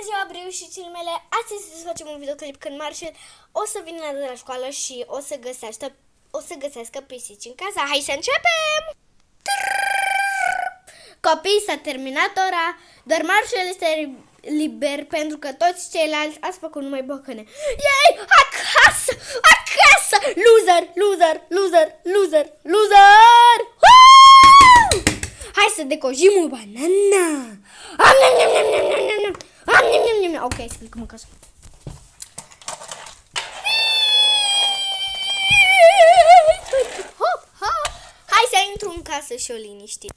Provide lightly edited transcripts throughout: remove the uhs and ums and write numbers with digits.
Bună ziua, breușițile mele! Astăzi să facem un videoclip când Marshall o să vină de la școală și o să găsească pisici în casa. Hai să începem! Copii, s-a terminat ora, doar Marshall este liber pentru că toți ceilalți ați făcut numai bocăne. Yay! Acasă! Acasă! Loser! Loser! Loser! Loser! Loser! Hai să decojim o banana! Ok, să plecăm acasă. Hai să intru în casă și o liniștit.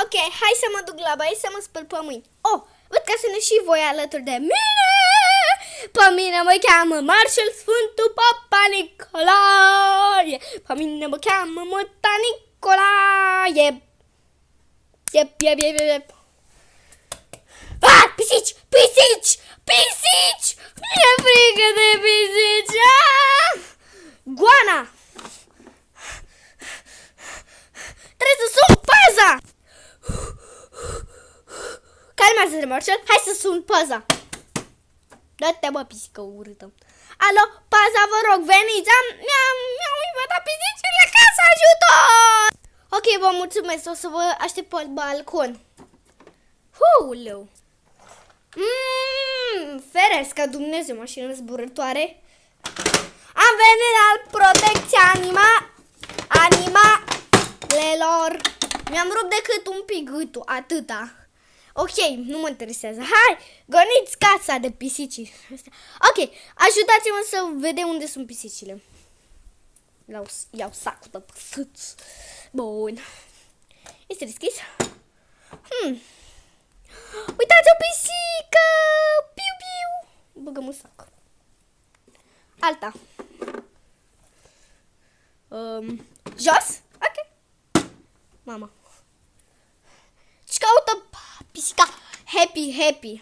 Ok, hai să mă duc la baie să mă spăl pe mâini. Oh, văd că sunt și voi alături de mine. Pe mine mă cheamă Marshall Sfântul Papa Nicolae. Pe mine mă cheamă Măta Nicolae. Yep. Ah, pisici! Pisici! Pisici! Mi-e frică de pisici! Ah! Goana! Trebuie să sun paza! Calmează-te, Marshall! Hai să sun paza! Dă-te, mă, pisică urâtă! Alo, paza, vă rog, veniți! Mi-au invadat pisicile la casă, ajutor! Ok, vă mulțumesc, o să vă aștept pe balcon. Huleu! Ferească Dumnezeu, mașină zburătoare. Am venit la protecția animalelor. Mi-am rupt decât un pic gâtul, atâta. Ok, nu mă interesează. Hai, goniți casa de pisici. Ok, ajutați-mă să vedem unde sunt pisicile. Iau sacul de pisici. Bun. Este deschis? Uitați o pisică! Piu! Băgăm în sac. Alta. Jos? Ok. Mama. Ce caută pisica? Happy.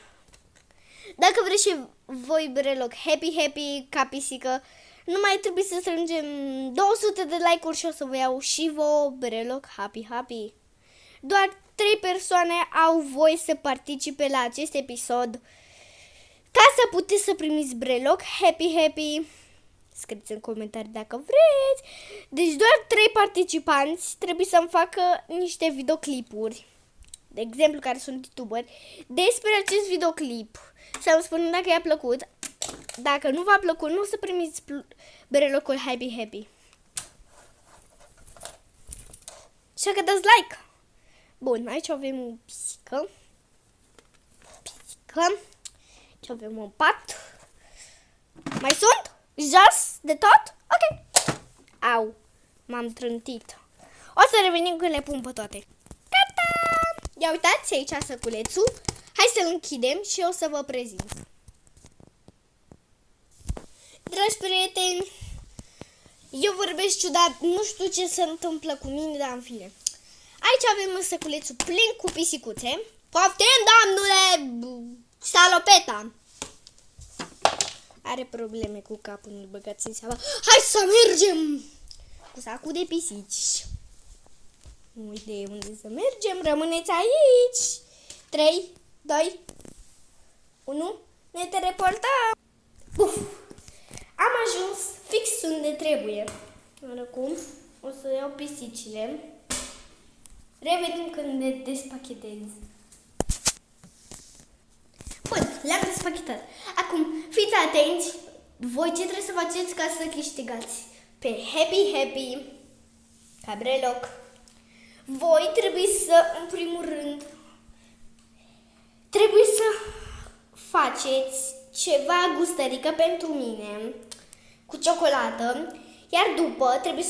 Dacă vreți și voi breloc happy ca pisică, nu mai trebuie să strângem 200 de like-uri și o să vă iau și vouă breloc happy. Doar 3 persoane au voie să participe la acest episod. Ca să puteți să primiți breloc happy. Scrieți în comentarii dacă vreți. Deci doar 3 participanți trebuie să-mi facă niște videoclipuri, de exemplu, care sunt youtuberi, despre acest videoclip. Să-mi spună dacă i-a plăcut. Dacă nu v-a plăcut, nu o să primiți brelocul happy. Așa că dați like. Bun, aici avem o pisică. Aici avem un pat. Mai sunt? Jos de tot? Ok. Au, m-am trântit. O să revenim când le pun pe toate. Gata! Ia uitați aici săculețul. Hai să-l închidem și o să vă prezint. Dragi prieteni, eu vorbesc ciudat, nu știu ce se întâmplă cu mine, dar în fine. Aici avem săculețul plin cu pisicuțe. Poftim, doamnule! Salopeta! Are probleme cu capul, nu-l băgați în seama. Hai să mergem! Cu sacul de pisici. Uite unde să mergem, rămâneți aici. 3, 2, 1, ne teleportăm! Am ajuns fix unde trebuie. Acum o să iau pisicile. Revenim când le despachetez. Bun, le-am despachetat. Acum, fiți atenți. Voi ce trebuie să faceți ca să câștigați? Pe happy, ca breloc. Voi trebuie să, în primul rând, trebuie să faceți ceva gustărică pentru mine cu ciocolată. Iar după trebuie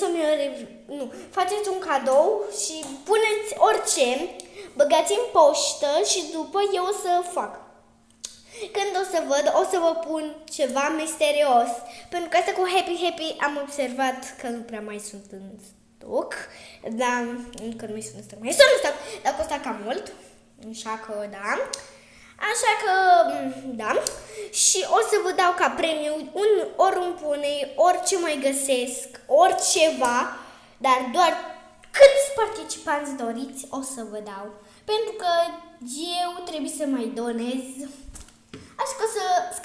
faceți un cadou și puneți orice, băgați în poștă și după eu o să fac. Când o să văd, o să vă pun ceva misterios. Pentru că asta cu happy am observat că nu prea mai sunt în stoc. Dar încă nu mai sunt în stoc. Mai sunt în stoc, dar costă cam mult. Așa că da. Și o să vă dau ca premiu ori un pune, orice mai găsesc, oriceva, dar doar câți participanți doriți o să vă dau. Pentru că eu trebuie să mai donez. Așa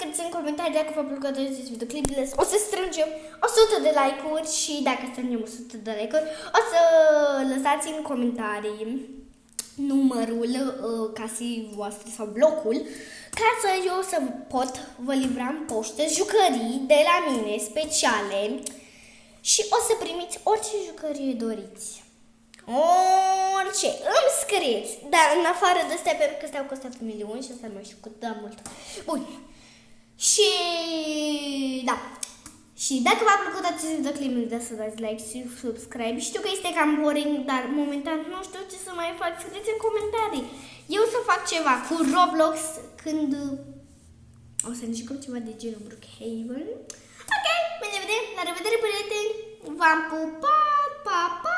scrieți în comentarii dacă v-a plăcut acest videoclip. O să strângem 100 de like-uri și dacă strângem 100 de like-uri, o să lăsați în comentarii numărul casei voastre sau blocul, ca să eu să pot vă livra în poștă jucării de la mine speciale și o să primiți orice jucărie doriți. Orice, îmi scrieți, dar în afară de astea, pentru că astea au costat 1 milion și asta nu mai știu cât, da, mult. Bun. Și da. Și dacă v-a plăcut acest videoclip, nu uitați să dați like și subscribe. Știu că este cam boring, dar momentan nu știu ce să mai fac. Scrieți în comentarii. Eu să fac ceva cu Roblox când o să ne jucăm ceva de genul Brookhaven. Ok, bine vedem, la revedere prieteni. V-am pupat, pa, pa!